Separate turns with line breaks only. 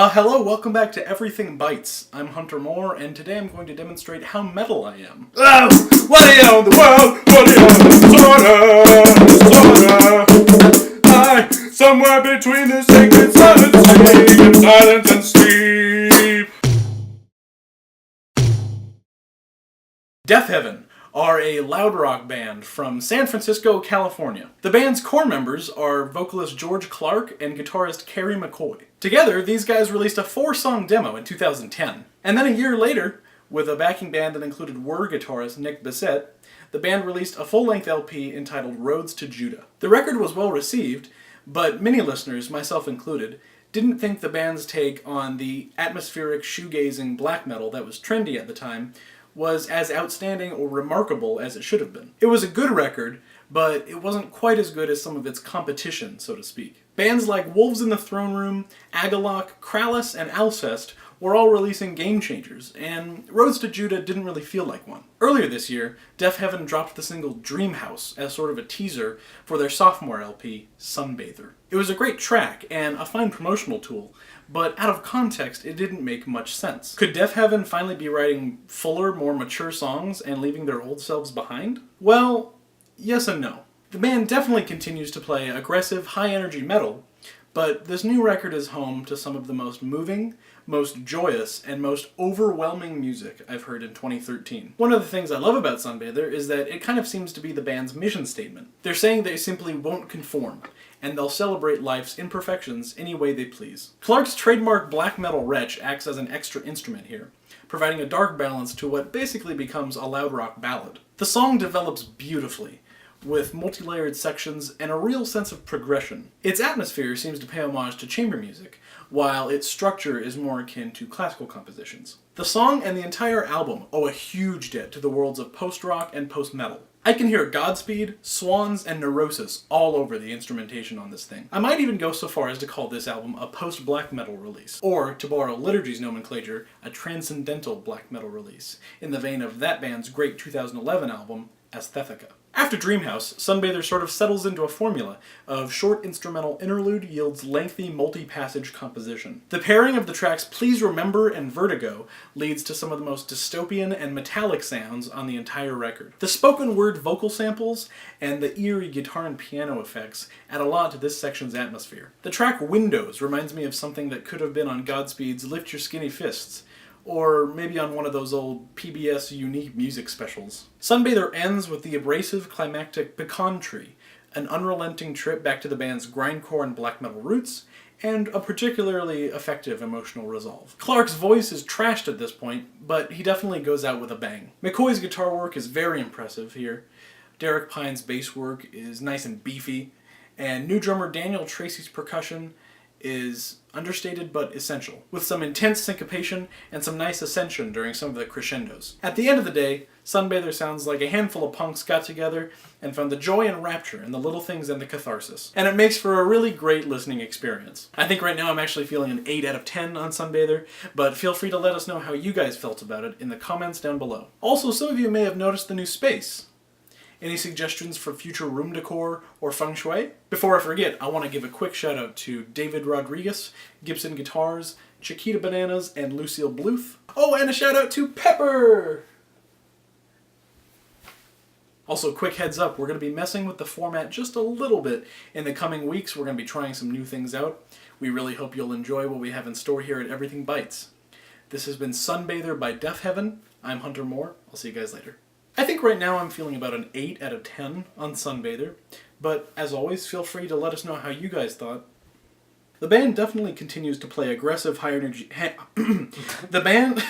Hello, welcome back to Everything Bytes. I'm Hunter Moore, and today I'm going to demonstrate how metal I am.
Oh, what are you in the world? What are you sorta? I, somewhere between the sacred silence and sleep.
Deafheaven are a loud rock band from San Francisco, California. The band's core members are vocalist George Clark and guitarist Kerry McCoy. Together, these guys released a 4-song demo in 2010. And then a year later, with a backing band that included Were guitarist Nick Bissett, the band released a full-length LP entitled Roads to Judah. The record was well received, but many listeners, myself included, didn't think the band's take on the atmospheric shoegazing black metal that was trendy at the time was as outstanding or remarkable as it should have been. It was a good record, but it wasn't quite as good as some of its competition, so to speak. Bands like Wolves in the Throne Room, Agalloch, Krallice, and Alcest were all releasing game changers, and Roads to Judah didn't really feel like one. Earlier this year, Deafheaven dropped the single Dreamhouse as sort of a teaser for their sophomore LP, Sunbather. It was a great track and a fine promotional tool, but out of context, it didn't make much sense. Could Deafheaven finally be writing fuller, more mature songs and leaving their old selves behind? Well, yes and no. The band definitely continues to play aggressive, high-energy metal, but this new record is home to some of the most moving, most joyous, and most overwhelming music I've heard in 2013. One of the things I love about Sunbather is that it kind of seems to be the band's mission statement. They're saying they simply won't conform, and they'll celebrate life's imperfections any way they please. Clark's trademark black metal wretch acts as an extra instrument here, providing a dark balance to what basically becomes a loud rock ballad. The song develops beautifully, with multi-layered sections and a real sense of progression. Its atmosphere seems to pay homage to chamber music, while its structure is more akin to classical compositions. The song and the entire album owe a huge debt to the worlds of post-rock and post-metal. I can hear Godspeed, Swans, and Neurosis all over the instrumentation on this thing. I might even go so far as to call this album a post-black metal release, or, to borrow Liturgy's nomenclature, a transcendental black metal release, in the vein of that band's great 2011 album, Aesthetica. After Dreamhouse, Sunbather sort of settles into a formula of short instrumental interlude yields lengthy multi-passage composition. The pairing of the tracks Please Remember and Vertigo leads to some of the most dystopian and metallic sounds on the entire record. The spoken word vocal samples and the eerie guitar and piano effects add a lot to this section's atmosphere. The track Windows reminds me of something that could have been on Godspeed's Lift Your Skinny Fists, or maybe on one of those old PBS unique music specials. Sunbather ends with the abrasive climactic Pecan Tree, an unrelenting trip back to the band's grindcore and black metal roots, and a particularly effective emotional resolve. Clark's voice is trashed at this point, but he definitely goes out with a bang. McCoy's guitar work is very impressive here. Derek Pine's bass work is nice and beefy, and new drummer Daniel Tracy's percussion is understated but essential, with some intense syncopation and some nice ascension during some of the crescendos. At the end of the day, Sunbather sounds like a handful of punks got together and found the joy and rapture in the little things and the catharsis. And it makes for a really great listening experience. I think right now I'm actually feeling an 8 out of 10 on Sunbather, but feel free to let us know how you guys felt about it in the comments down below. Also, some of you may have noticed the new space. Any suggestions for future room decor or feng shui? Before I forget, I want to give a quick shout out to David Rodriguez, Gibson Guitars, Chiquita Bananas, and Lucille Bluth. Oh, and a shout out to Pepper! Also, quick heads up, we're going to be messing with the format just a little bit in the coming weeks. We're going to be trying some new things out. We really hope you'll enjoy what we have in store here at Everything Bytes. This has been Sunbather by Deafheaven. I'm Hunter Moore. I'll see you guys later. I think right now I'm feeling about an 8 out of 10 on Sunbather, but as always, feel free to let us know how you guys thought. The band definitely continues to play aggressive, high energy... The band...